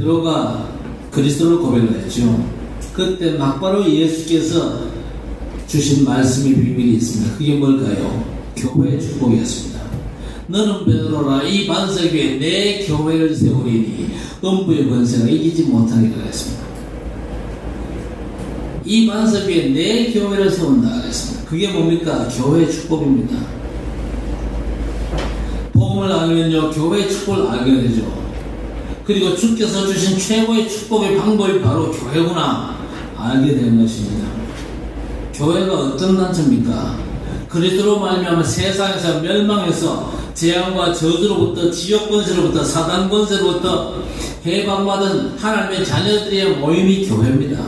베드로가 그리스도를 고백을 했죠. 그때 막바로 예수께서 주신 말씀의 비밀이 있습니다. 그게 뭘까요? 교회의 축복이었습니다. 너는 베드로라, 이 반석 위에 내 교회를 세우리니 음부의 권세가 이기지 못하리라 했습니다. 이 반석 위에 내 교회를 세운다 했습니다. 그게 뭡니까? 교회의 축복입니다. 복음을 알면요, 교회의 축복을 알게 되죠. 그리고 주께서 주신 최고의 축복의 방법이 바로 교회구나 알게 되는 것입니다. 교회가 어떤 단체입니까? 그리스도로 말미암아 세상에서 멸망해서 재앙과 저주로부터, 지옥 권세로부터, 사단 권세로부터 해방받은 하나님의 자녀들의 모임이 교회입니다.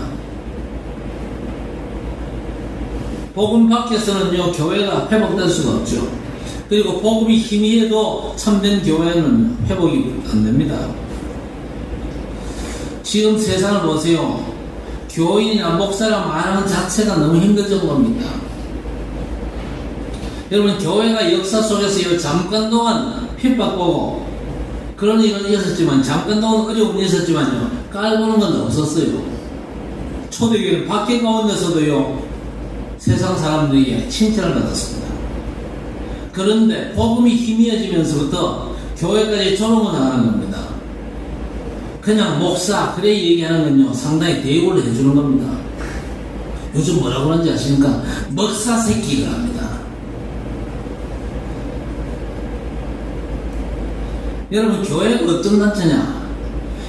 복음 밖에서는요, 교회가 회복될 수가 없죠. 그리고 복음이 희미해도 참된 교회는 회복이 안 됩니다. 지금 세상을 보세요. 교인이나 목사가 말하는 자체가 너무 힘들던 겁니다. 여러분, 교회가 역사 속에서 잠깐 동안 핍박보고 그런 일은 있었지만, 잠깐 동안 어려움이 있었지만요, 깔보는 건 없었어요. 초대교회는 밖에 가운데서도요, 세상 사람들에게 칭찬을 받았습니다. 그런데 복음이 희미해지면서부터 교회까지 조롱을 당하는 겁니다. 그냥 목사 그래 얘기하는 건요, 상당히 대우를 해주는 겁니다. 요즘 뭐라고 하는지 아십니까? 먹사 새끼가 합니다. 여러분, 교회가 어떤 단체냐?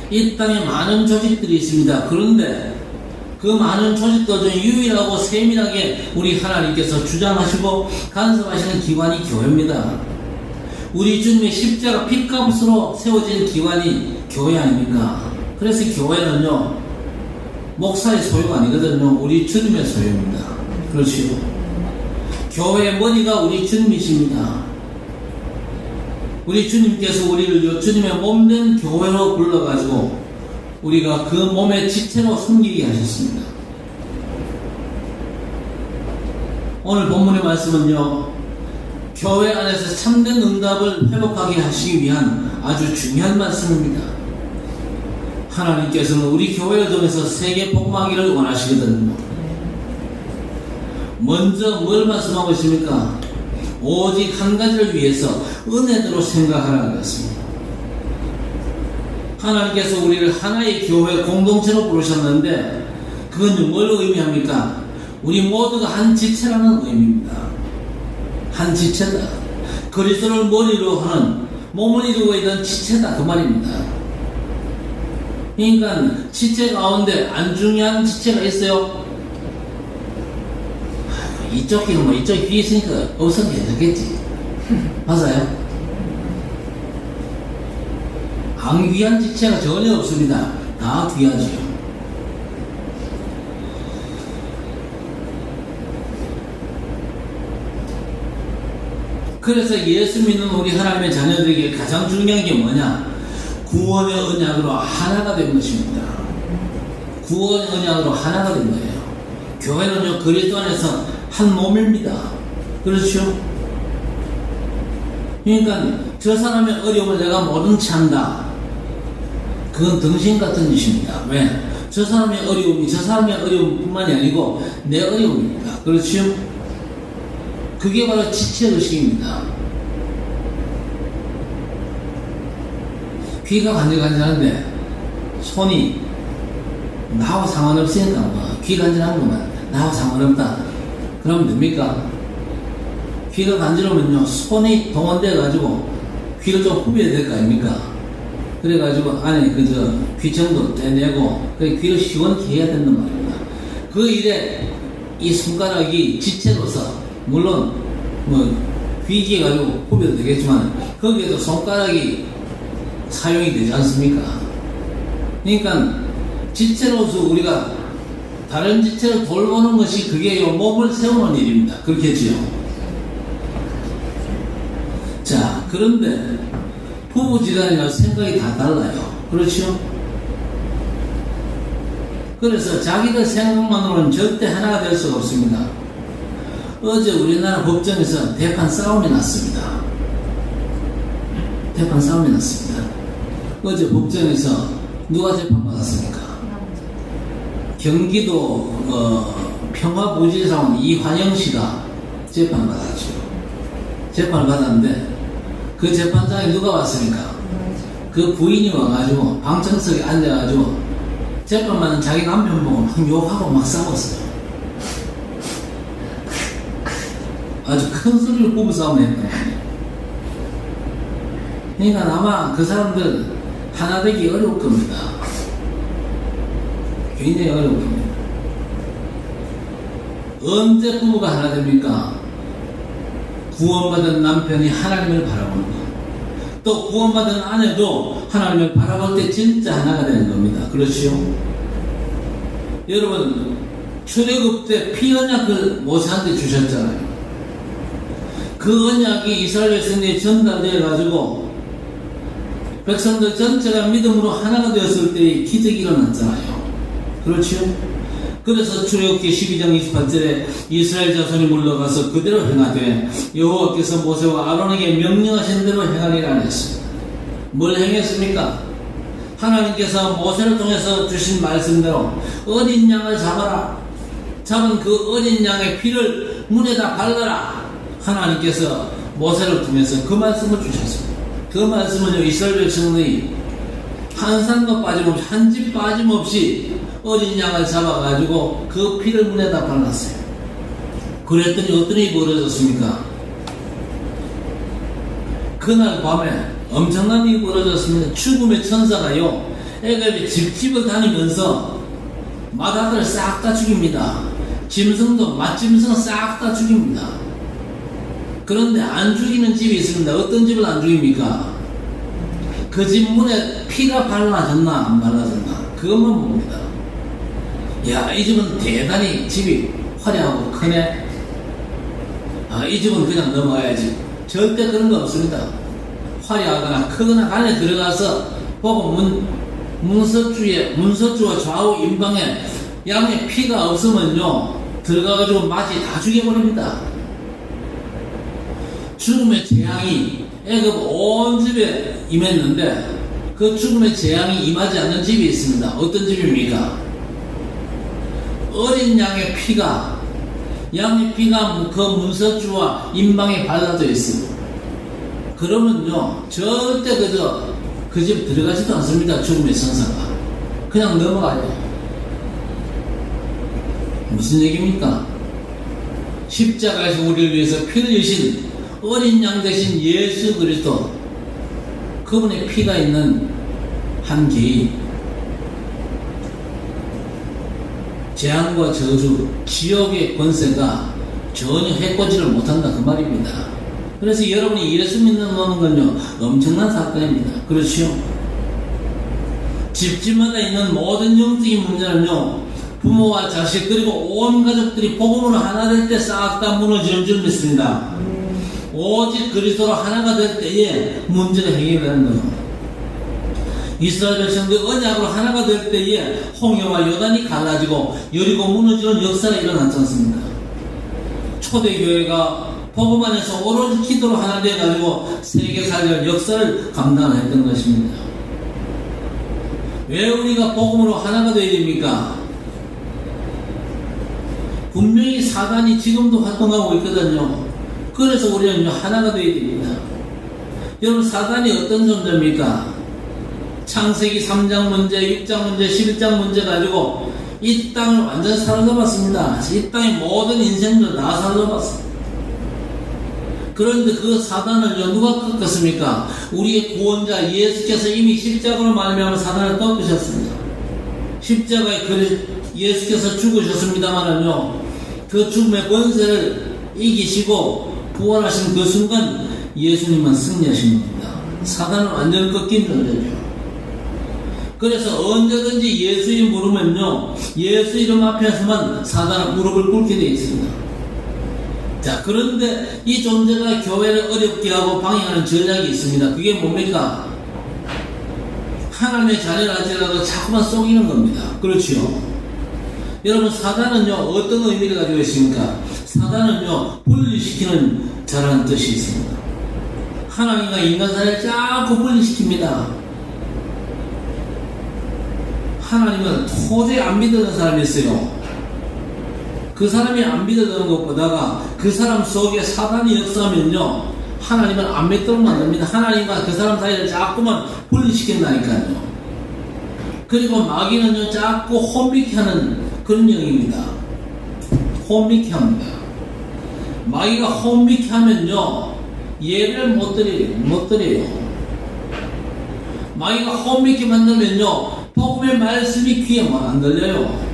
이 땅에 많은 조직들이 있습니다. 그런데 그 많은 조직들 중 유일하고 세밀하게 우리 하나님께서 주장하시고 간섭하시는 기관이 교회입니다. 우리 주님의 십자가 핏값으로 세워진 기관이 교회 아닙니까? 그래서 교회는요, 목사의 소유가 아니거든요. 우리 주님의 소유입니다. 그렇지요. 교회의 머리가 우리 주님이십니다. 우리 주님께서 우리를 주님의 몸된 교회로 불러가지고 우리가 그 몸의 지체로 섬기게 하셨습니다. 오늘 본문의 말씀은요, 교회 안에서 참된 응답을 회복하게 하시기 위한 아주 중요한 말씀입니다. 하나님께서는 우리 교회를 통해서 세계 복음하기를 원하시거든요. 먼저 뭘 말씀하고 있습니까? 오직 한 가지를 위해서 은혜대로 생각하라고 했습니다. 하나님께서 우리를 하나의 교회 공동체로 부르셨는데, 그건 뭘 의미합니까? 우리 모두가 한 지체라는 의미입니다. 한 지체다. 그리스도를 머리로 하는, 몸을 이루고 있는 지체다, 그 말입니다. 그러니까 지체 가운데 안 중요한 지체가 있어요? 이쪽 귀는 뭐 이쪽 귀 있으니까 없으면 괜찮겠지. 맞아요? 안 귀한 지체가 전혀 없습니다. 다 귀하지요. 그래서 예수 믿는 우리 하나님의 자녀들에게 가장 중요한 게 뭐냐? 구원의 언약으로 하나가 된 것입니다. 구원의 언약으로 하나가 된 거예요. 교회는요, 그리스도 안에서 한 몸입니다. 그렇죠? 그러니까 저 사람의 어려움을 내가 모른 채 한다. 그건 등신 같은 짓입니다. 왜? 저 사람의 어려움이 저 사람의 어려움뿐만이 아니고 내 어려움입니다. 그렇죠? 그게 바로 지체의식입니다. 귀가 간질간질한데 손이 나하고 상관없으니까 뭐 귀 간질한 것만 나하고 상관없다 그러면 됩니까? 귀가 간지러면요, 손이 동원돼 가지고 귀를 좀 후벼야 될 거 아닙니까? 그래가지고 안에 그저 귀청도 떼내고 그 귀를 시원케 해야 된단 말입니다. 그 일에 이 손가락이 지체로서, 물론 뭐 귀기에 가지고 후벼도 되겠지만 거기에도 손가락이 사용이 되지 않습니까? 그러니까 지체로서 우리가 다른 지체를 돌보는 것이 그게 몸을 세우는 일입니다. 그렇겠지요? 자, 그런데 부부지간이나 생각이 다 달라요. 그렇죠? 그래서 자기들 생각만으로는 절대 하나가 될 수가 없습니다. 어제 우리나라 법정에서 대판 싸움이 났습니다. 대판 싸움이 났습니다. 어제 법정에서 누가 재판받았습니까? 경기도 평화부지사원 이환영 씨가 재판받았죠. 재판을 받았는데 그 재판장에 누가 왔습니까? 그 부인이 와가지고 방청석에 앉아가지고 재판받는 자기 남편 보고 막 욕하고 막 싸웠어요. 아주 큰 소리로 부부싸움을 했던 거예요. 그러니까 아마 그 사람들 하나 되기 어려울 겁니다. 굉장히 어려울 겁니다. 언제 부부가 하나 됩니까? 구원받은 남편이 하나님을 바라보는 것. 또 구원받은 아내도 하나님을 바라볼 때 진짜 하나가 되는 겁니다. 그렇지요? 여러분, 출애굽 때 피 언약을 모세한테 주셨잖아요. 그 언약이 이스라엘 백성들이 전달되어 가지고 백성들 전체가 믿음으로 하나가 되었을 때 기적이 일어났잖아요. 그렇지요? 그래서 출애굽기 12장 28절에 이스라엘 자손이 물러가서 그대로 행하되 여호와께서 모세와 아론에게 명령하신 대로 행하리라 하셨습니다. 뭘 행했습니까? 하나님께서 모세를 통해서 주신 말씀대로 어린 양을 잡아라. 잡은 그 어린 양의 피를 문에다 발라라. 하나님께서 모세를 통해서 그 말씀을 주셨습니다. 그 말씀은요, 이스라엘 백성들이 한 사람도 빠짐없이, 한 집 빠짐없이 어린 양을 잡아가지고 그 피를 문에다 발랐어요. 그랬더니 어떤 일이 벌어졌습니까? 그날 밤에 엄청난 일이 벌어졌습니다. 죽음의 천사가요, 애굽의 집집을 다니면서 마다들 싹 다 죽입니다. 짐승도 맛짐승 싹 다 죽입니다. 그런데 안 죽이는 집이 있습니다. 어떤 집을 안 죽입니까? 그 집 문에 피가 발라졌나 안 발라졌나 그것만 봅니다. 야, 이 집은 대단히 집이 화려하고 크네. 아, 이 집은 그냥 넘어가야지. 절대 그런 거 없습니다. 화려하거나 크거나 안에 들어가서 보고 문서주와 좌우 임방에 양의 피가 없으면요, 들어가가지고 마치 다 죽여버립니다. 죽음의 재앙이 애굽 온 집에 임했는데 그 죽음의 재앙이 임하지 않는 집이 있습니다. 어떤 집입니까? 어린 양의 피가 그 문서주와 임방에 발라져 있습니다. 그러면요, 절대 그 집 들어가지도 않습니다. 죽음의 천사가 그냥 넘어가요. 무슨 얘기입니까? 십자가에서 우리를 위해서 피를 주신 어린 양 대신 예수 그리스도, 그분의 피가 있는 한 개인, 재앙과 저주, 지옥의 권세가 전혀 해코지를 못한다 그 말입니다. 그래서 여러분이 예수 믿는 건요, 엄청난 사건입니다. 그렇죠? 집집마다 있는 모든 영적인 문제는요, 부모와 자식 그리고 온 가족들이 복음으로 하나 될 때 싹 다 무너지는 줄 믿습니다. 오직 그리스도로 하나가 될 때에 문제가 해결되는 거예요. 이스라엘 백성들 언약으로 하나가 될 때에 홍해와 요단이 갈라지고 여리고 무너지는 역사가 일어났지 않습니까? 초대교회가 복음 안에서 오로지 기도로 하나 되어가지고 세계 살릴 역사를 감당했던 것입니다. 왜 우리가 복음으로 하나가 되어야 됩니까? 분명히 사단이 지금도 활동하고 있거든요. 그래서 우리는 하나가 되어야 됩니다. 여러분, 사단이 어떤 존재입니까? 창세기 3장 문제, 6장 문제, 11장 문제 가지고 이 땅을 완전 사로잡았습니다. 이 땅의 모든 인생들 다 사로잡았습니다. 그런데 그 사단을 누가 꺾었습니까? 우리의 구원자 예수께서 이미 십자가로 말미암아 사단을 꺾으셨습니다. 십자가에 예수께서 죽으셨습니다만은요, 그 죽음의 권세를 이기시고 부활하신 그 순간 예수님은 승리하신 겁니다. 사단은 완전 꺾인 존재죠. 그래서 언제든지 예수 이름 부르면요, 예수 이름 앞에서만 사단은 무릎을 꿇게 되어 있습니다. 자, 그런데 이 존재가 교회를 어렵게 하고 방해하는 전략이 있습니다. 그게 뭡니까? 하나님의 자녀를 할지라도 자꾸만 속이는 겁니다. 그렇죠? 여러분, 사단은요, 어떤 의미를 가지고 있습니까? 사단은요, 분리시키는 자라는 뜻이 있습니다. 하나님과 인간 사이를 자꾸 분리시킵니다. 하나님을 도저히 안 믿는 사람이 있어요. 그 사람이 안 믿어지는 것보다가 그 사람 속에 사단이 역사하면요, 하나님을 안 믿도록 만듭니다. 하나님과 그 사람 사이를 자꾸만 분리시킨다니까요. 그리고 마귀는요, 자꾸 혼미케 하는 그런 영입니다. 혼미케 합니다. 마귀가 혼미케 하면요, 예배를 못 드려요. 마귀가 혼미케 만들면요, 복음의 말씀이 귀에 안 들려요.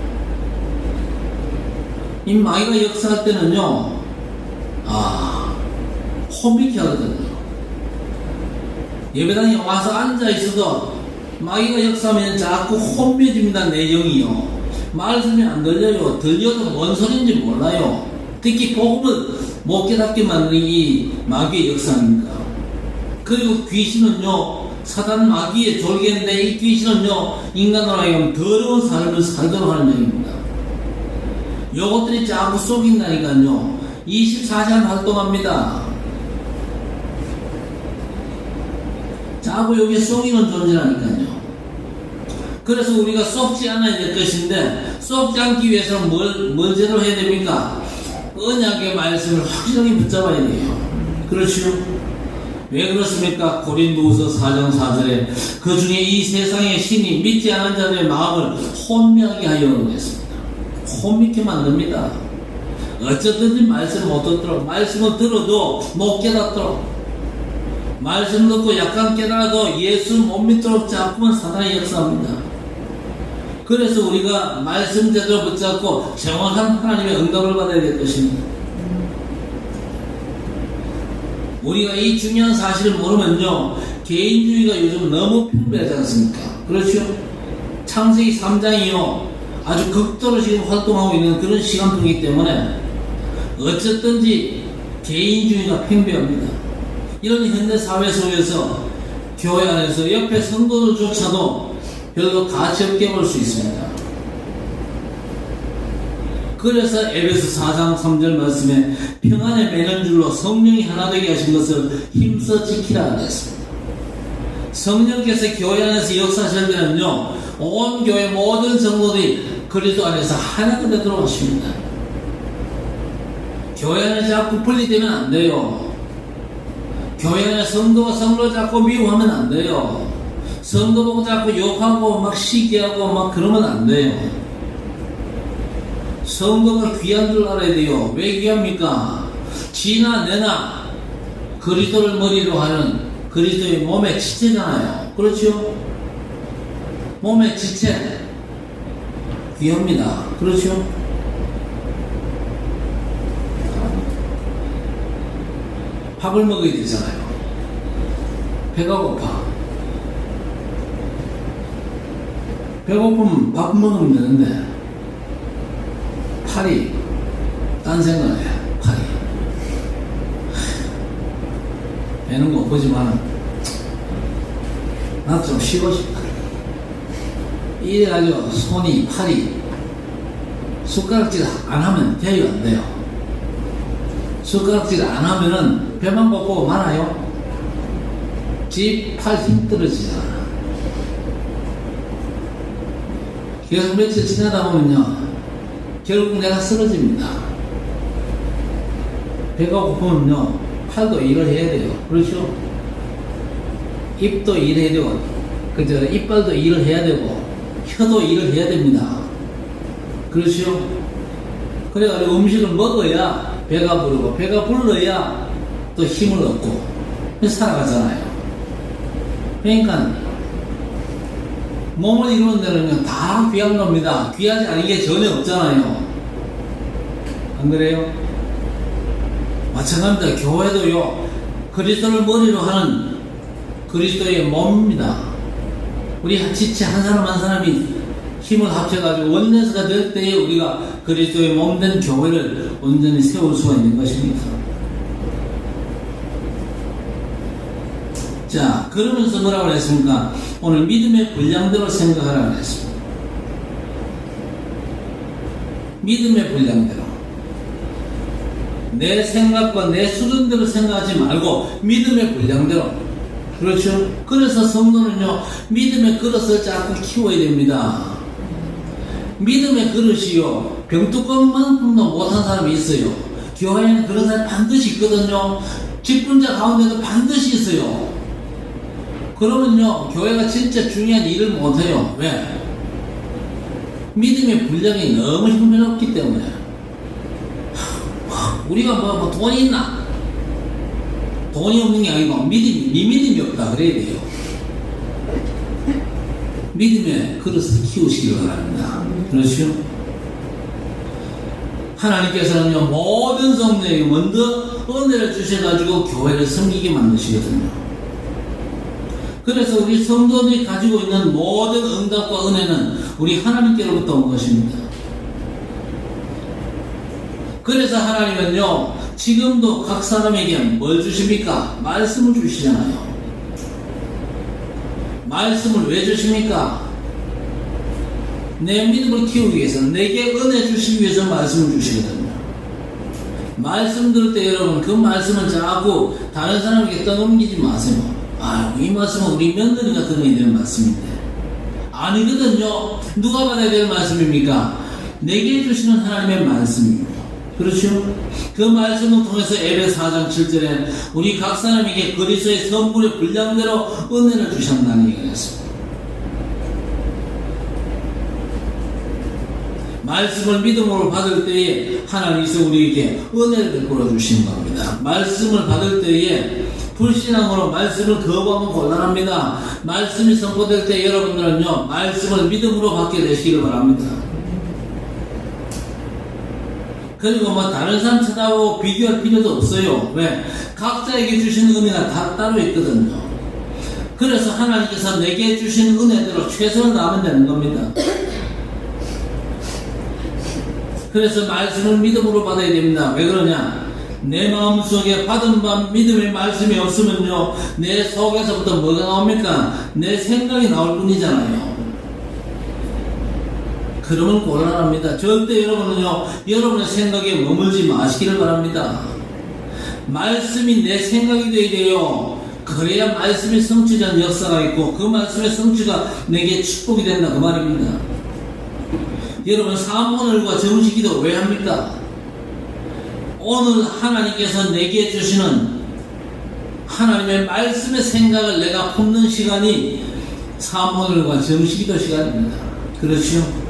이 마귀가 역사할 때는요, 혼미케 하거든요. 예배당에 와서 앉아있어도 마귀가 역사하면 자꾸 혼미해집니다. 내 영이요. 말씀이 안 들려요. 들려도 뭔 소리인지 몰라요. 특히 복음을 못 깨닫게 만드는 이 마귀의 역사입니다. 그리고 귀신은요, 사단 마귀의 졸개인데 이 귀신은요, 인간으로 하여금 더러운 삶을 살도록 하는 영입니다. 요것들이 자꾸 속인다니까요. 24시간 활동합니다. 자꾸 여기에 속이는 존재라니까요. 그래서 우리가 속지 않아야 될 것인데, 속지 않기 위해서는 뭘 제대로 해야 됩니까? 언약의 말씀을 확실하게 붙잡아야 돼요. 그렇죠? 왜 그렇습니까? 고린도후서 4장 4절에 그 중에 이 세상의 신이 믿지 않은 자들의 마음을 혼미하게 하여 그랬습니다. 혼미케 만듭니다. 어쩌든지 말씀을 못 듣도록, 말씀을 들어도 못 깨닫도록, 말씀 듣고 약간 깨달아도 예수 못 믿도록 자꾸만 사단이 역사합니다. 그래서 우리가 말씀 제대로 붙잡고 정확한 하나님의 응답을 받아야 될 것입니다. 우리가 이 중요한 사실을 모르면요, 개인주의가 요즘 너무 편배하지 않습니까? 그렇죠? 창세기 3장이요, 아주 극도로 지금 활동하고 있는 그런 시간표이기 때문에 어쨌든지 개인주의가 팽배합니다. 이런 현대 사회 속에서 교회 안에서 옆에 성도들조차도 별로 가치 없게 볼 수 있습니다. 그래서 에베소 4장 3절 말씀에 평안에 매는 줄로 성령이 하나 되게 하신 것을 힘써 지키라 하셨습니다. 성령께서 교회 안에서 역사하실 때는요, 온 교회 모든 성도들이 그리스도 안에서 하나가 되도록 하십니다. 교회 안에 자꾸 분리되면 안 돼요. 교회 안에 성도가 성도를 자꾸 미워하면 안 돼요. 성도 보고 자꾸 욕하고 막 시기하고 막 그러면 안 돼요. 성도가 귀한 줄 알아야 돼요. 왜 귀합니까? 지나 내나 그리스도를 머리로 하는 그리스도의 몸의 지체잖아요. 그렇죠? 몸의 지체 귀합니다. 그렇죠? 밥을 먹어야 되잖아요. 배가 고파. 배고프면 밥 먹으면 되는데 팔이 딴 생각을 해. 팔이 배는 고프지만 나도 좀 쉬고 싶다. 이래가지고 손이 팔이 숟가락질 안 하면 대유 안 돼요. 숟가락질 안 하면은 배만 고프고 말아요. 집 팔 힘 떨어지잖아. 계속 며칠 지나다 보면요, 결국 내가 쓰러집니다. 배가 고프면요, 팔도 일을 해야 돼요. 그렇죠? 입도 일해야 되고, 그죠? 이빨도 일을 해야 되고, 혀도 일을 해야 됩니다. 그렇죠? 그래가지고 음식을 먹어야 배가 부르고, 배가 불러야 또 힘을 얻고, 살아가잖아요. 그러니까, 몸을 이루는 데는 다 귀한 겁니다. 귀하지 않은 게 전혀 없잖아요. 안 그래요? 마찬가지입니다. 교회도요, 그리스도를 머리로 하는 그리스도의 몸입니다. 우리 지체 한 사람 한 사람이 힘을 합쳐가지고 원내스가 될 때에 우리가 그리스도의 몸된 교회를 온전히 세울 수가 있는 것입니다. 자, 그러면서 뭐라고 했습니까? 오늘 믿음의 분량대로 생각하라고 했습니다. 믿음의 분량대로. 내 생각과 내 수준대로 생각하지 말고 믿음의 분량대로. 그렇죠? 그래서 성도는요, 믿음의 그릇을 자꾸 키워야 됩니다. 믿음의 그릇이요. 병뚜껑만큼도 못한 사람이 있어요. 교회에는 그런 사람이 반드시 있거든요. 직분자 가운데도 반드시 있어요. 그러면요, 교회가 진짜 중요한 일을 못해요. 왜? 믿음의 분량이 너무 형편없기 때문에. 우리가 뭐 돈이 있나? 돈이 없는 게 아니고 믿음이 없다 그래야 돼요. 믿음의 그릇을 키우시기 바랍니다. 그렇죠? 하나님께서는요, 모든 성도에게 먼저 은혜를 주셔가지고 교회를 섬기게 만드시거든요. 그래서 우리 성도들이 가지고 있는 모든 응답과 은혜는 우리 하나님께로부터 온 것입니다. 그래서 하나님은요, 지금도 각 사람에게 뭘 주십니까? 말씀을 주시잖아요. 말씀을 왜 주십니까? 내 믿음을 키우기 위해서, 내게 은혜 주시기 위해서 말씀을 주시거든요. 말씀 들을 때 여러분, 그 말씀을 자꾸 다른 사람에게 떠넘기지 마세요. 이 말씀은 우리 며느리가 들어야 되는 말씀인데. 아니거든요. 누가 받아야 될 말씀입니까? 내게 주시는 하나님의 말씀입니다. 그렇죠? 그 말씀을 통해서 에베 4장 7절에 우리 각 사람에게 그리스도의 성분의 분량대로 은혜를 주셨다는 얘기가 있습니다. 말씀을 믿음으로 받을 때에 하나님께서 우리에게 은혜를 베풀어 주시는 겁니다. 말씀을 받을 때에 불신앙으로 말씀을 거부하면 곤란합니다. 말씀이 선포될 때 여러분들은요, 말씀을 믿음으로 받게 되시기를 바랍니다. 그리고 다른 사람 쳐다보고 비교할 필요도 없어요. 왜? 각자에게 주신 은혜가 다 따로 있거든요. 그래서 하나님께서 내게 주신 은혜대로 최선을 다하면 되는 겁니다. 그래서 말씀을 믿음으로 받아야 됩니다. 왜 그러냐? 내 마음속에 받은 바 믿음의 말씀이 없으면요, 내 속에서부터 뭐가 나옵니까? 내 생각이 나올 뿐이잖아요. 그러면 곤란합니다. 절대 여러분은요, 여러분의 생각에 머물지 마시기를 바랍니다. 말씀이 내 생각이 되어야 돼요. 그래야 말씀이 성취된 역사가 있고 그 말씀의 성취가 내게 축복이 된다 그 말입니다. 여러분, 사모늘과 정식기도 왜 합니까? 오늘 하나님께서 내게 주시는 하나님의 말씀의 생각을 내가 품는 시간이 사모늘과 정식기도 시간입니다. 그렇죠?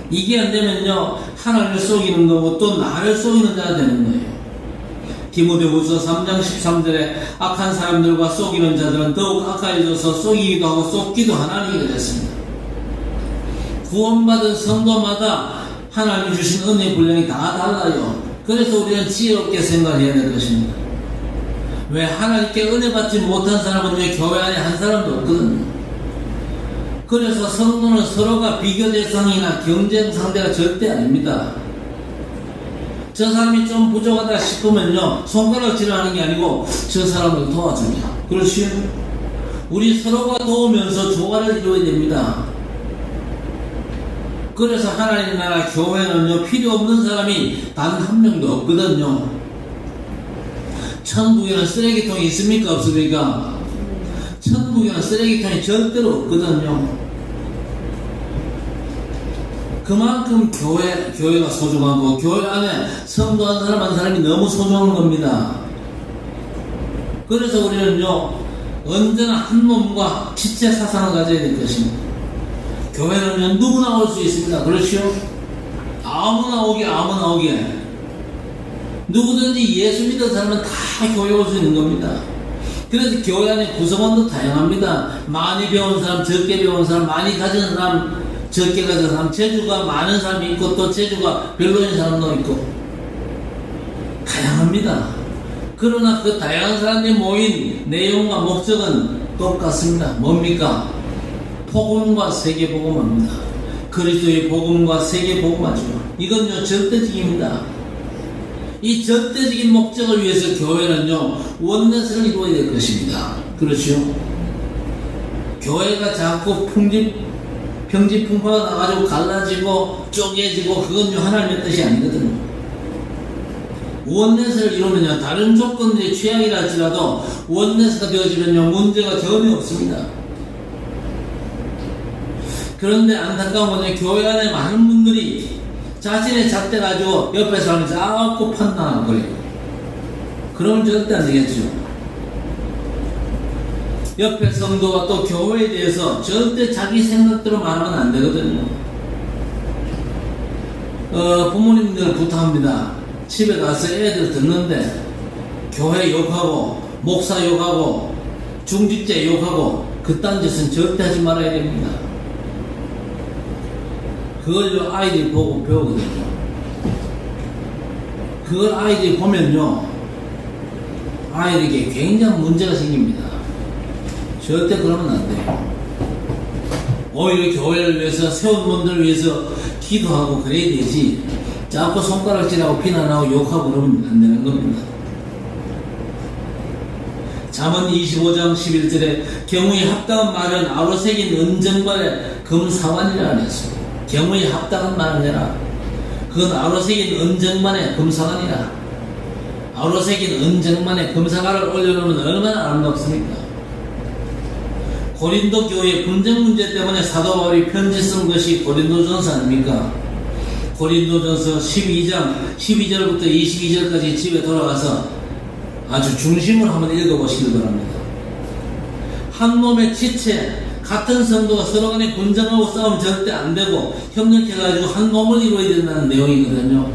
이게 안 되면요, 하나님을 속이는 거고 또 나를 속이는 자가 되는 거예요. 디모데후서 3장 13절에 악한 사람들과 속이는 자들은 더욱 악하여져서 속이기도 하고 속기도 하나님이 됐습니다. 구원받은 성도마다 하나님이 주신 은혜의 분량이 다 달라요. 그래서 우리는 지혜롭게 생각해야 될 것입니다. 왜? 하나님께 은혜 받지 못한 사람은 왜 교회 안에 한 사람도 없거든요. 그래서 성도는 서로가 비교 대상이나 경쟁 상대가 절대 아닙니다. 저 사람이 좀 부족하다 싶으면요, 손가락질을 하는 게 아니고 저 사람을 도와주냐. 그렇지요? 우리 서로가 도우면서 조화를 이루어야 됩니다. 그래서 하나님 나라 교회는요, 필요 없는 사람이 단 한 명도 없거든요. 천국에는 쓰레기통이 있습니까? 없습니까? 천국에는 쓰레기통이 절대로 없거든요. 그만큼 교회가 소중하고 교회 안에 성도 한 사람 한 사람이 너무 소중한 겁니다. 그래서 우리는요, 언제나 한 몸과 지체 사상을 가져야 될 것입니다. 교회는 누구나 올 수 있습니다. 그렇죠? 아무나 오게. 누구든지 예수 믿는 사람은 다 교회 올 수 있는 겁니다. 그래서 교회 안에 구성원도 다양합니다. 많이 배운 사람, 적게 배운 사람, 많이 가진 사람, 적게 가진 사람, 재주가 많은 사람이 있고 또 재주가 별로인 사람도 있고 다양합니다. 그러나 그 다양한 사람들이 모인 내용과 목적은 똑같습니다. 뭡니까? 복음과 세계복음입니다. 그리스도의 복음과 세계복음하죠. 이건요, 절대적입니다. 이 절대적인 목적을 위해서 교회는요, 원내스를 이루어야 될 것입니다. 그렇죠? 교회가 자꾸 평지풍파가 나가지고 갈라지고 쪼개지고 그건요, 하나님의 뜻이 아니거든요. 원내스를 이루면요, 다른 조건들이 최악이라 할지라도 원내스가 되어지면요, 문제가 전혀 없습니다. 그런데 안타까운 것은 교회 안에 많은 분들이 자신의 잣대 가지고 옆에 사람이 자꾸 판단하고 그래요. 그러면 절대 안 되겠죠. 옆에 성도가 또 교회에 대해서 절대 자기 생각대로 말하면 안 되거든요. 부모님들 부탁합니다. 집에 가서 애들 듣는데 교회 욕하고 목사 욕하고 중직자 욕하고 그딴 짓은 절대 하지 말아야 됩니다. 그걸요 아이들이 보고 배우거든요. 그걸 아이들이 보면요 아이들에게 굉장히 문제가 생깁니다. 절대 그러면 안 돼요. 오히려 교회를 위해서 세운 분들을 위해서 기도하고 그래야 되지 자꾸 손가락질하고 비난하고 욕하고 그러면 안 되는 겁니다. 잠언 25장 11절에 경우에 합당한 말은 아우러 새긴 은정발에 금사관이라 하였습니다. 경우에 합당한 말을 해라. 그건 아우러 새긴 은정만에 금사관이라. 아우러 새긴 은정만에 금사관을 올려놓으면 얼마나 아름답습니까? 고린도 교회의 분쟁 문제 때문에 사도 바울이 편지 쓴 것이 고린도전서 아닙니까? 고린도전서 12장 12절부터 22절까지 집에 돌아가서 아주 중심을 한번 읽어보시길 바랍니다. 한 몸의 지체, 같은 성도가 서로 간에 분쟁하고 싸우면 절대 안 되고 협력해가지고 한 몸을 이루어야 된다는 내용이거든요.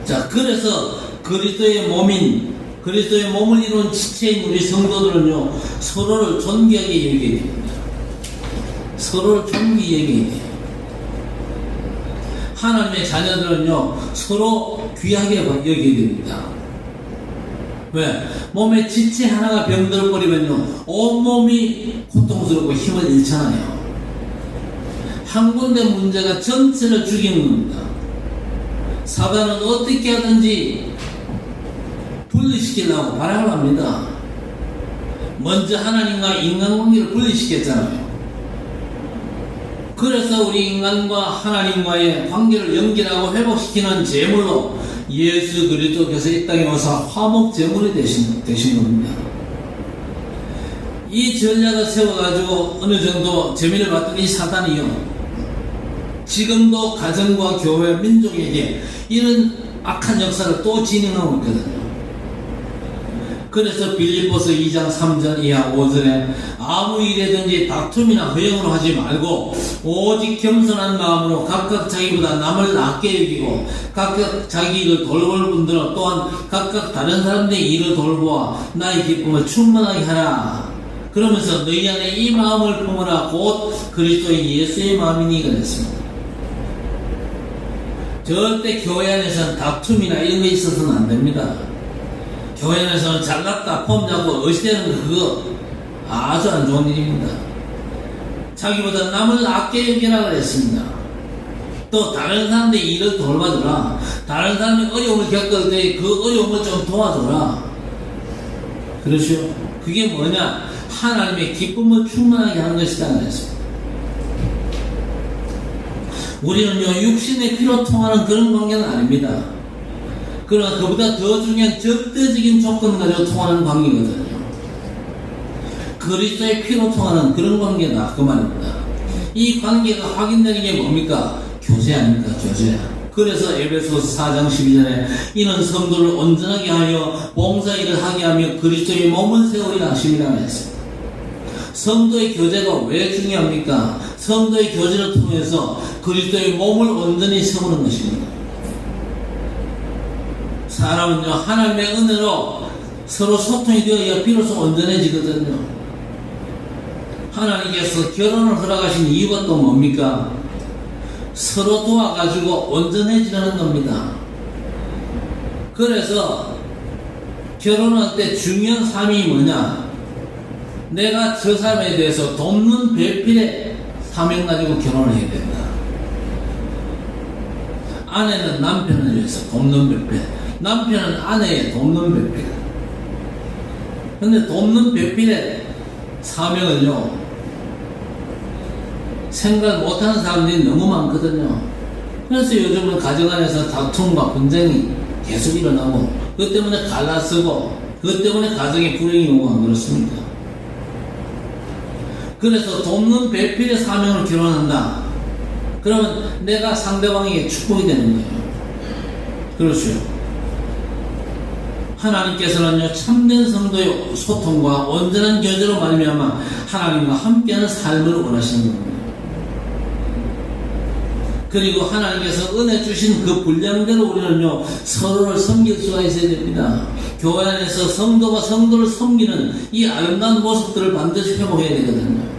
자, 그래서 그리스도의 몸을 이룬 지체인 우리 성도들은요 서로를 존귀하게 여겨야 됩니다. 서로를 존귀하게 여겨야 돼요. 하나님의 자녀들은요 서로 귀하게 여겨야 됩니다. 왜? 몸의 지체 하나가 병들어버리면요 온몸이 고통스럽고 힘을 잃잖아요. 한 군데 문제가 전체를 죽이는 겁니다. 사단은 어떻게 하든지 분리시키려고 발악을 합니다. 먼저 하나님과 인간관계를 분리시켰잖아요. 그래서 우리 인간과 하나님과의 관계를 연결하고 회복시키는 제물로 예수 그리스도께서 이 땅에 와서 화목 제물이 되신 겁니다. 이 전략을 세워가지고 어느 정도 재미를 봤던 이 사단이요 지금도 가정과 교회 민족에게 이런 악한 역사를 또 진행하고 있거든요. 그래서 빌립보서 2장 3절 이하 5절에 아무 일에든지 다툼이나 허영으로 하지 말고 오직 겸손한 마음으로 각각 자기보다 남을 낫게 여기고 각각 자기 일을 돌볼 분들은 또한 각각 다른 사람들의 일을 돌보아 나의 기쁨을 충만하게 하라. 그러면서 너희 안에 이 마음을 품으라 곧 그리스도의 예수의 마음이니 그랬습니다. 절대 교회 안에서는 다툼이나 이런 게 있어서는 안 됩니다. 교회 안에서는 잘났다 폼 잡고 어시되는 그거 아주 안 좋은 일입니다. 자기보다 남을 낫게 여기라 그랬습니다. 또 다른 사람들의 일을 돌봐주라. 다른 사람이 어려움을 겪을 때 그 어려움을 좀 도와줘라. 그렇죠? 그게 뭐냐? 하나님의 기쁨을 충만하게 하는 것이다 그랬습니다. 우리는요 육신의 피로 통하는 그런 관계는 아닙니다. 그러나 그보다 더 중요한 절대적인 조건 가지고 통하는 관계거든요. 그리스도의 피로 통하는 그런 관계다 그 말입니다. 이 관계가 확인되는 게 뭡니까? 교제 아닙니까? 교제. 그래서 에베소서 4장 12절에 이는 성도를 온전하게 하여 봉사일을 하게 하며 그리스도의 몸을 세우리라 하심이라 했습니다. 성도의 교제가 왜 중요합니까? 성도의 교제를 통해서 그리스도의 몸을 온전히 세우는 것입니다. 사람은요 하나님의 은혜로 서로 소통이 되어야 비로소 온전해지거든요. 하나님께서 결혼을 허락하신 이유가 또 뭡니까? 서로 도와가지고 온전해지려는 겁니다. 그래서 결혼할 때 중요한 삶이 뭐냐? 내가 저 사람에 대해서 돕는 배필의 사명 가지고 결혼을 해야 된다. 아내는 남편을 위해서 돕는 배필, 남편은 아내의 돕는 배필. 근데 돕는 배필의 사명을요 생각 못하는 사람들이 너무 많거든요. 그래서 요즘은 가정 안에서 다툼과 분쟁이 계속 일어나고 그것 때문에 갈라서고 그것 때문에 가정에 불행이 오고 안 그렇습니까? 그래서 돕는 배필의 사명을 결혼한다. 그러면 내가 상대방에게 축복이 되는 거예요. 그렇죠. 하나님께서는요, 참된 성도의 소통과 온전한 교제로 말미암아 하나님과 함께하는 삶을 원하시는 겁니다. 그리고 하나님께서 은혜 주신 그 분량대로 우리는요, 서로를 섬길 수가 있어야 됩니다. 교회 안에서 성도가 성도를 섬기는 이 아름다운 모습들을 반드시 회복해야 되거든요.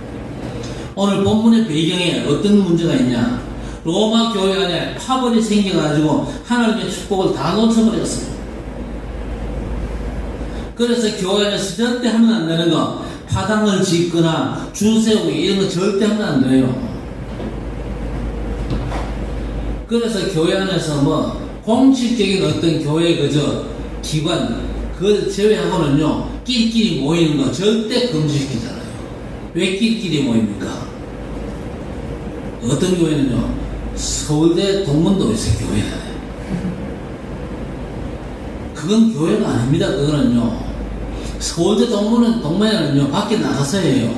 오늘 본문의 배경에 어떤 문제가 있냐? 로마 교회 안에 파벌이 생겨가지고 하나님의 축복을 다 놓쳐버렸어요. 그래서 교회 안에서 절대 하면 안 되는 거, 파당을 짓거나 줄 세우기 이런 거 절대 하면 안 돼요. 그래서 교회 안에서 뭐 공식적인 어떤 교회 그저 기관 그걸 제외하고는요, 끼리끼리 모이는 거 절대 금지시키잖아요. 왜 끼리끼리 모입니까? 어떤 교회는요, 서울대 동문도 있어요. 교회 안에. 그건 교회가 아닙니다. 그거는요, 서울대 동문회는요 밖에 나가서 해요.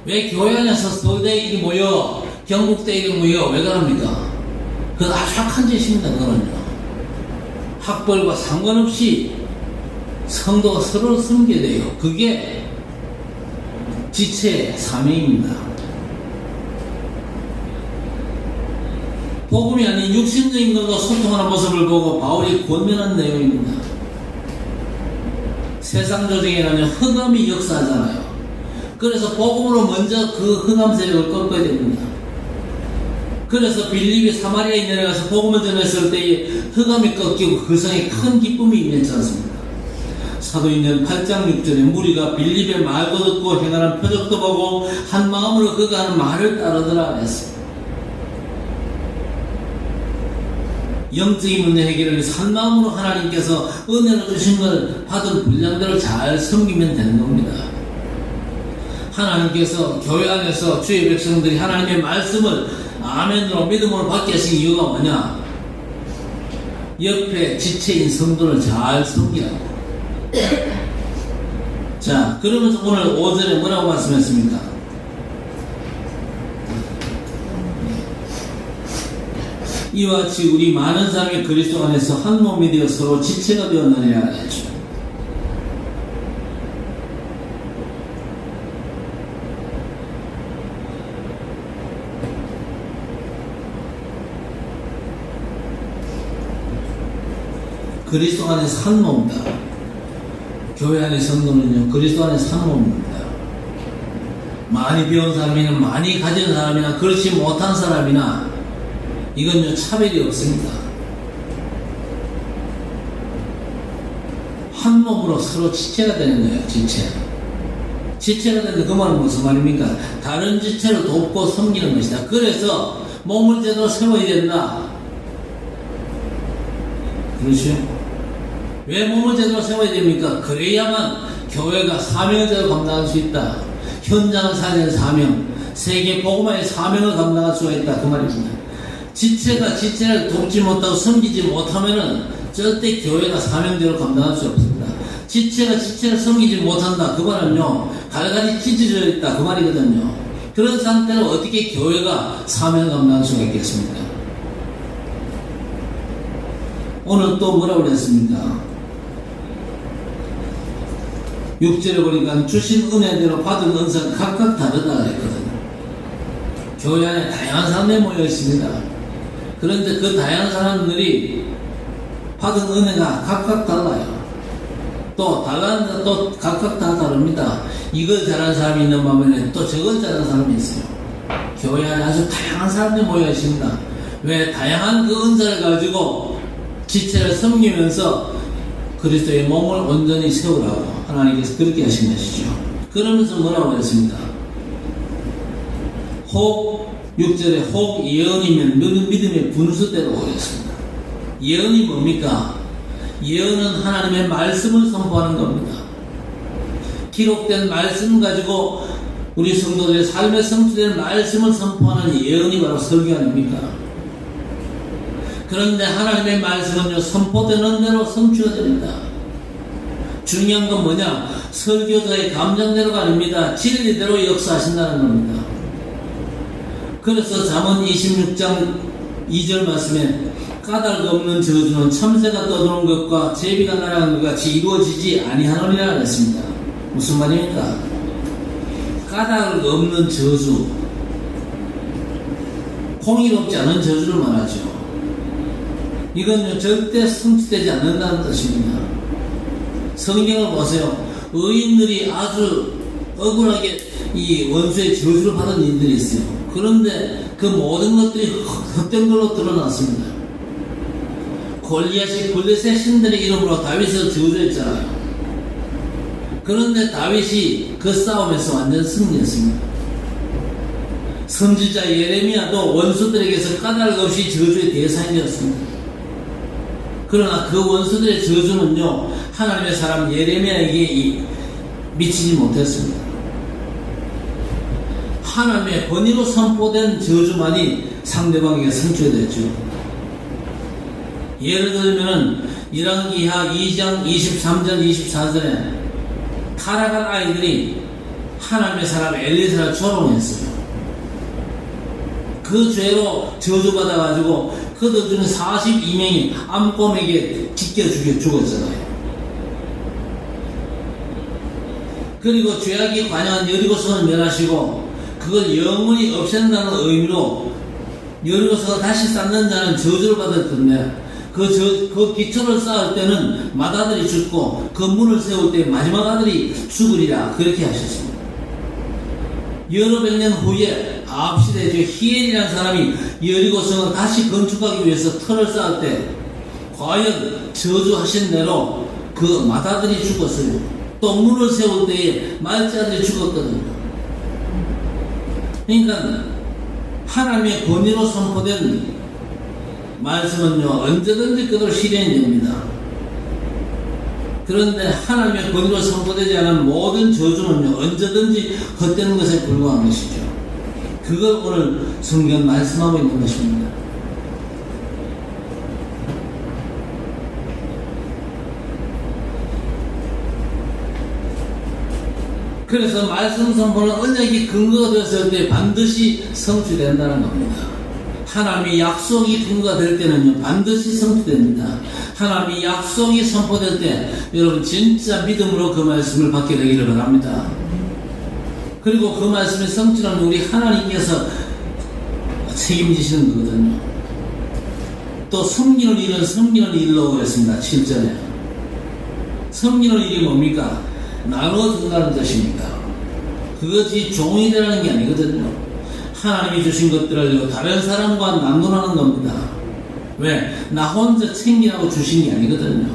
왜 교회 안에서 서울대 일이 모여 경북대 일이 모여 왜 그럽니까? 그건 아주 악한 짓입니다. 그거는요, 학벌과 상관없이 성도가 서로를 섬겨야 돼요. 그게 지체의 사명입니다. 복음이 아닌 육신적인 것과 소통하는 모습을 보고 바울이 권면한 내용입니다. 세상 조직에는 흑암이 역사하잖아요. 그래서 복음으로 먼저 그 흑암 세력을 꺾어야 됩니다. 그래서 빌립이 사마리아에 내려가서 복음을 전했을 때에 흑암이 꺾이고 그 성에 큰 기쁨이 임했지 않습니까? 사도행전 8장 6절에 무리가 빌립의 말도 듣고 행하는 표적도 보고 한 마음으로 그가 하는 말을 따르더라 했습니다. 영적인 문제 해결을 산 마음으로 하나님께서 은혜로 주신 걸 받은 분량대로 잘 섬기면 되는 겁니다. 하나님께서 교회 안에서 주의 백성들이 하나님의 말씀을 아멘으로 믿음으로 받게 하신 이유가 뭐냐? 옆에 지체인 성도를 잘 섬기라고. 자, 그러면서 오늘 5절에 뭐라고 말씀했습니까? 이와 같이 우리 많은 사람이 그리스도 안에서 한 몸이 되어 서로 지체가 되었느냐 했죠. 그리스도 안에서 한 몸이다. 교회 안의 성도는요, 그리스도 안에서 한 몸입니다. 많이 배운 사람이나 많이 가진 사람이나 그렇지 못한 사람이나 이건요, 차별이 없습니다. 한 몸으로 서로 지체가 되는 거예요. 지체가 되는 그 말은 무슨 말입니까? 다른 지체를 돕고 섬기는 것이다. 그래서 몸을 제대로 세워야 된다. 그렇죠? 왜 몸을 제대로 세워야 됩니까? 그래야만 교회가 사명을 제대로 감당할 수 있다. 현장을 살리는 사명, 세계 복음화의 사명을 감당할 수가 있다. 그 말입니다. 지체가 지체를 돕지 못하고 섬기지 못하면은 절대 교회가 사명대로 감당할 수 없습니다. 지체가 지체를 섬기지 못한다. 그 말은요, 갈갈이 찢어져 있다. 그 말이거든요. 그런 상태로 어떻게 교회가 사명을 감당할 수가 있겠습니까? 오늘 또 뭐라고 그랬습니까? 6절에 보니까 주신 은혜대로 받은 은사가 각각 다르다 그랬거든요. 교회 안에 다양한 사람들이 모여 있습니다. 그런데 그 다양한 사람들이 받은 은혜가 각각 달라요. 또 달랐는데 또 각각 다 다릅니다. 이걸 잘하는 사람이 있는 반면에 또 저걸 잘하는 사람이 있어요. 교회 안에 아주 다양한 사람들이 모여 있습니다. 왜? 다양한 그 은사를 가지고 지체를 섬기면서 그리스도의 몸을 온전히 세우라고 하나님께서 그렇게 하신 것이죠. 그러면서 뭐라고 했습니다? 혹 6절에 혹 예언이면 믿음의 분수대로 오렸습니다. 예언이 뭡니까? 예언은 하나님의 말씀을 선포하는 겁니다. 기록된 말씀 가지고 우리 성도들의 삶에 성취된 말씀을 선포하는 예언이 바로 설교 아닙니까? 그런데 하나님의 말씀은요, 선포되는 대로 성취가 됩니다. 중요한 건 뭐냐? 설교자의 감정대로가 아닙니다. 진리대로 역사하신다는 겁니다. 그래서 잠언 26장 2절 말씀에 까닭 없는 저주는 참새가 떠도는 것과 제비가 날아가는 것 같이 이루어지지 아니하노니라 했습니다. 무슨 말입니까? 까닭 없는 저주, 공의롭지 않은 저주를 말하죠. 이건 절대 성취되지 않는다는 뜻입니다. 성경을 보세요. 의인들이 아주 억울하게 이 원수의 저주를 받은 일들이 있어요. 그런데 그 모든 것들이 헛된 걸로 드러났습니다. 골리앗이 블레셋 신들의 이름으로 다윗을 저주했잖아요. 그런데 다윗이 그 싸움에서 완전 승리했습니다. 선지자 예레미야도 원수들에게서 까닭 없이 저주의 대상이 되었습니다. 그러나 그 원수들의 저주는요, 하나님의 사람 예레미야에게 미치지 못했습니다. 하나님의 권위로 선포된 저주만이 상대방에게 성취됐죠. 예를 들면 열왕기하 2장 23절 24절에 타락한 아이들이 하나님의 사람 엘리사를 조롱했어요. 그 죄로 저주받아가지고 그들 중에 42명이 암곰에게 찢겨 죽었잖아요. 그리고 죄악이 관여한 여리고성을 멸하시고 그걸 영원히 없앤다는 의미로 여리고성을 다시 쌓는 자는 저주를 받았던데 그 기초를 쌓을 때는 맏아들이 죽고 건물을 세울 때 마지막 아들이 죽으리라 그렇게 하셨습니다. 여러 백년 후에 아합시대 히엘이라는 사람이 여리고성을 다시 건축하기 위해서 터를 쌓을 때 과연 저주하신 대로 그 맏아들이 죽었어요. 또 문을 세울 때에 말자들이 죽었거든요. 그러니까 하나님의 권위로 선포된 말씀은요, 언제든지 그대로 실현이 됩니다. 그런데 하나님의 권위로 선포되지 않은 모든 저주는요, 언제든지 헛되는 것에 불과한 것이죠. 그걸 오늘 성경 말씀하고 있는 것입니다. 그래서 말씀 선포는 언약이 근거가 되었을 때 반드시 성취된다는 겁니다. 하나님의 약속이 근거가 될 때는요, 반드시 성취됩니다. 하나님의 약속이 선포될 때 여러분 진짜 믿음으로 그 말씀을 받게 되기를 바랍니다. 그리고 그 말씀의 성취는 우리 하나님께서 책임지시는 거거든요. 또 섬기는 일은 섬기는 일로 그랬습니다. 7절에 섬기는 일이 뭡니까? 나눠준다는 뜻입니다. 그것이 종이 되라는 게 아니거든요. 하나님이 주신 것들을 다른 사람과 나누라는 겁니다. 왜? 나 혼자 챙기라고 주신 게 아니거든요.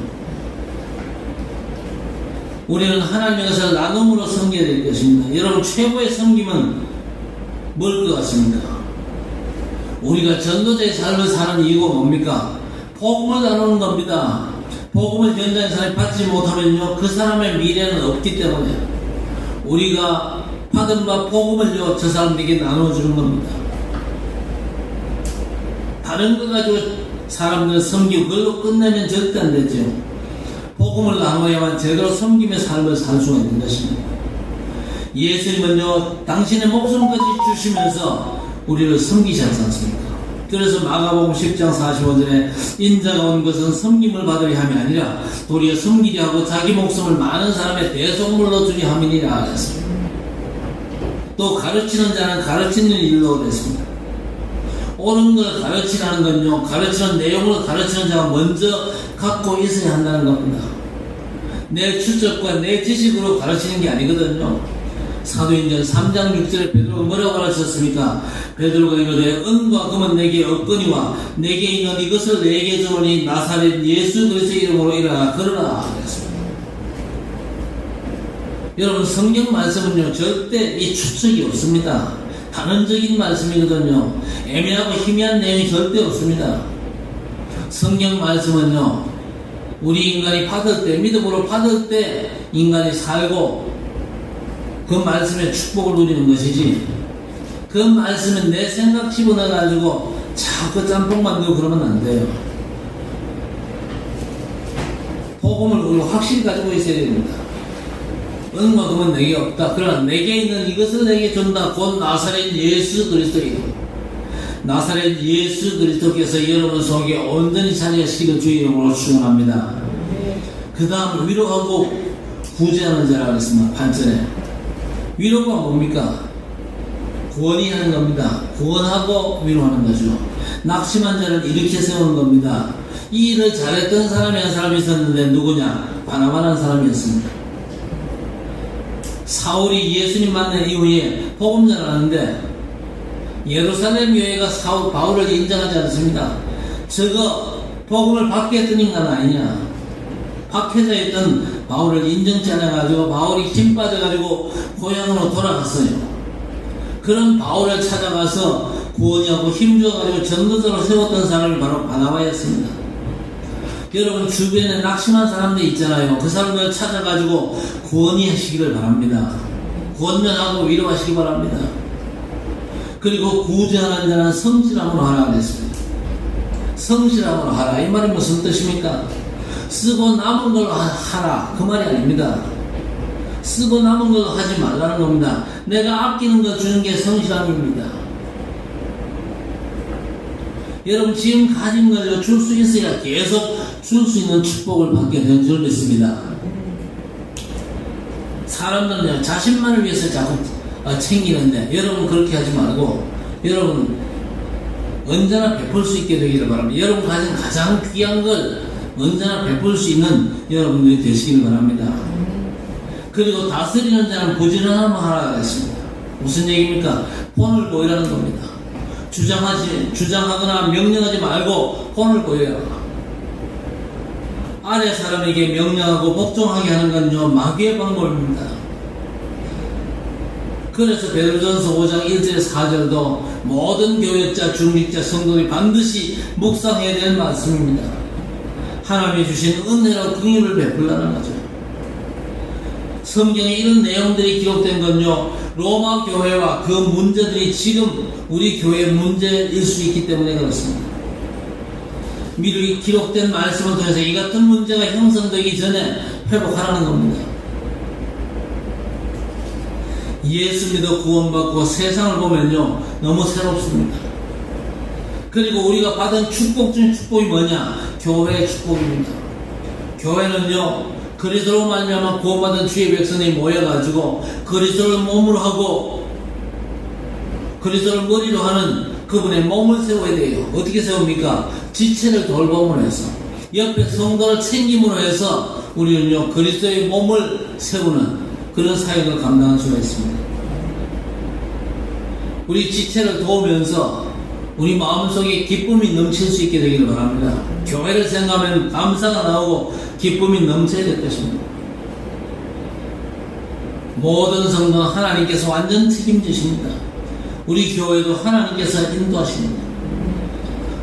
우리는 하나님의 것을 나눔으로 섬겨야 될 것입니다. 여러분, 최고의 섬김은 뭘 것 같습니까? 우리가 전도자의 삶을 사는 이유가 뭡니까? 복음을 나누는 겁니다. 복음을 현장의 사람이 받지 못하면요, 그 사람의 미래는 없기 때문에 우리가 받은 바 복음을요, 저 사람들에게 나눠주는 겁니다. 다른 거 가지고 사람들을 섬기고 그걸로 끝내면 절대 안 되죠. 복음을 나눠야만 제대로 섬김의 삶을 살 수가 있는 것입니다. 예수님은요, 당신의 목숨까지 주시면서 우리를 섬기지 않습니까? 그래서 마가복음 10장 45절에 인자가 온 것은 섬김을 받으려 함이 아니라 도리어 섬기려 하고 자기 목숨을 많은 사람의 대속물로 주려 함이니라 하셨습니다. 또 가르치는 자는 가르치는 일로 그랬습니다. 옳은 걸 가르치라는 건요, 가르치는 내용을 가르치는 자가 먼저 갖고 있어야 한다는 겁니다. 내 추적과 내 지식으로 가르치는 게 아니거든요. 사도행전 3장 6절에 베드로가 뭐라고 가르쳤습니까? 베드로가 이르되 은과 금은 내게 없거니와 내게 있는 이것을 내게 주노니 나사렛 예수 그리스도의 이름으로 일어나 걸으라 그랬습니다. 여러분, 성경 말씀은요, 절대 이 추측이 없습니다. 단언적인 말씀이거든요. 애매하고 희미한 내용이 절대 없습니다. 성경 말씀은요, 우리 인간이 받을 때, 믿음으로 받을 때 인간이 살고 그 말씀의 축복을 누리는 것이지, 그 말씀에 내 생각 집어넣어가지고 자꾸 짬뽕 만들고 그러면 안 돼요. 복음을 우리가 확실히 가지고 있어야 됩니다. 은과 금은 내게 없다. 그러나 내게 있는 이것을 내게 준다. 곧 나사렛 예수 그리스도이다. 나사렛 예수 그리스도께서 여러분 속에 온전히 자리하시기를 주의 이름으로 축원합니다. 그 다음 위로하고 구제하는 자라고 했습니다. 8절에 위로가 뭡니까? 구원이 하는 겁니다. 구원하고 위로하는 거죠. 낙심한 자를 일으켜 세우는 겁니다. 이 일을 잘했던 사람이 한 사람이 있었는데 누구냐? 바나바라는 사람이었습니다. 사울이 예수님 만난 이후에 복음 전하는데 예루살렘 교회가 바울을 인정하지 않습니다. 저거 복음을 받게 했던 인간 아니냐? 박해자 있던 바울을 인정치 않아가지고 바울이 힘 빠져가지고 고향으로 돌아갔어요. 그런 바울을 찾아가서 구원하고 힘줘가지고 전도자로 세웠던 사람이 바로 바나바였습니다. 여러분 주변에 낙심한 사람들 있잖아요. 그 사람들을 찾아가지고 구원히 하시기를 바랍니다. 구원면하고 위로하시기 바랍니다. 그리고 구제하는 자는 성실함으로 하라 그랬습니다. 성실함으로 하라. 이 말이 무슨 뜻입니까? 쓰고 남은 걸로 하라. 그 말이 아닙니다. 쓰고 남은 걸로 하지 말라는 겁니다. 내가 아끼는 거 주는 게 성실함입니다. 여러분 지금 가진 걸 줄 수 있어야 계속 줄 수 있는 축복을 받게 된 줄 믿습니다. 사람들은 자신만을 위해서 자꾸 챙기는데 여러분 그렇게 하지 말고 여러분 언제나 베풀 수 있게 되기를 바랍니다. 여러분 가진 가장 귀한 걸 언제나 베풀 수 있는 여러분들이 되시기를 바랍니다. 그리고 다스리는 자는 부지런함을 하라 했습니다. 무슨 얘기입니까? 본을 보이라는 겁니다. 주장하거나 명령하지 말고 본을 보여라. 아래 사람에게 명령하고 복종하게 하는 건요 마귀의 방법입니다. 그래서 베드로전서 5장 1절에 4절도 모든 교역자, 중직자, 성도들이 반드시 묵상해야 되는 말씀입니다. 하나님이 주신 은혜로 긍휼을 베풀라는 거죠. 성경에 이런 내용들이 기록된 건요 로마 교회와 그 문제들이 지금 우리 교회의 문제일 수 있기 때문에 그렇습니다. 미리 기록된 말씀을 통해서 이 같은 문제가 형성되기 전에 회복하라는 겁니다. 예수 믿어 구원받고 세상을 보면요 너무 새롭습니다. 그리고 우리가 받은 축복 중 축복이 뭐냐? 교회의 축복입니다. 교회는요 그리스도로 말미암아 구원받은 주의 백성이 모여가지고 그리스도를 몸으로 하고 그리스도를 머리로 하는 그분의 몸을 세워야 돼요. 어떻게 세웁니까? 지체를 돌봄으로 해서 옆에 성도를 챙김으로 해서 우리는요 그리스도의 몸을 세우는 그런 사역을 감당할 수가 있습니다. 우리 지체를 도우면서 우리 마음속에 기쁨이 넘칠 수 있게 되기를 바랍니다. 교회를 생각하면 감사가 나오고 기쁨이 넘쳐야 될 것입니다. 모든 성도는 하나님께서 완전 책임지십니다. 우리 교회도 하나님께서 인도하십니다.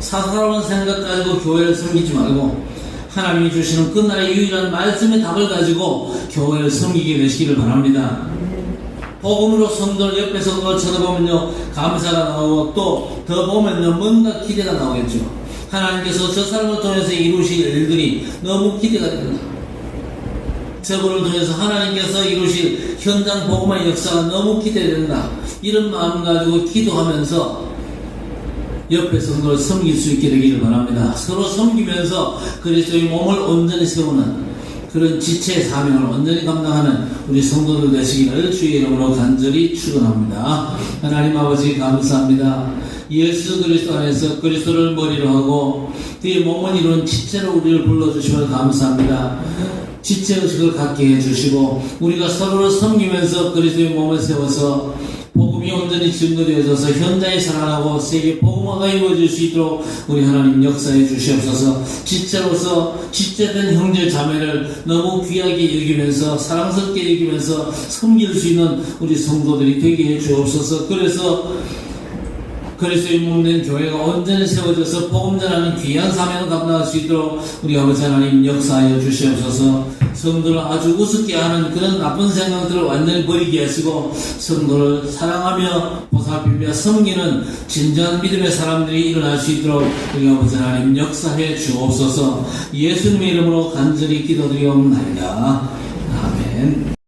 사사로운 생각 가지고 교회를 섬기지 말고 하나님이 주시는 그날의 유일한 말씀의 답을 가지고 교회를 섬기게 되시기를 바랍니다. 복음으로 성도를 옆에서 그걸 쳐다보면요 감사가 나오고 또 더 보면요 뭔가 기대가 나오겠죠. 하나님께서 저 사람을 통해서 이루실 일들이 너무 기대가 됩니다. 저분을 통해서 하나님께서 이루실 현장 복음의 역사가 너무 기대된다. 이런 마음 가지고 기도하면서 옆에 성도를 섬길 수 있게 되기를 바랍니다. 서로 섬기면서 그리스도의 몸을 온전히 세우는 그런 지체의 사명을 온전히 감당하는 우리 성도들 되시기를 주의 이름으로 간절히 축원합니다. 하나님 아버지 감사합니다. 예수 그리스도 안에서 그리스도를 머리로 하고 그의 몸을 이룬 지체로 우리를 불러주시면 감사합니다. 지체의식을 갖게 해주시고 우리가 서로를 섬기면서 그리스도의 몸을 세워서 복음이 온전히 증거되어져서 현장에 살아나고 세계 복음화가 이루어질 수 있도록 우리 하나님 역사해 주시옵소서. 지체로서 지체된 형제 자매를 너무 귀하게 여기면서 사랑스럽게 여기면서 섬길 수 있는 우리 성도들이 되게 해 주옵소서. 그래서 그리스도의 몸된 교회가 온전히 세워져서 복음 전하는 귀한 사명을 감당할 수 있도록 우리 아버지 하나님 역사하여 주시옵소서. 성도를 아주 우습게 하는 그런 나쁜 생각들을 완전히 버리게 하시고 성도를 사랑하며 보살피며 섬기는 진정한 믿음의 사람들이 일어날 수 있도록 우리 아버지 하나님 역사해 주옵소서. 예수님의 이름으로 간절히 기도드리옵나이다. 아멘.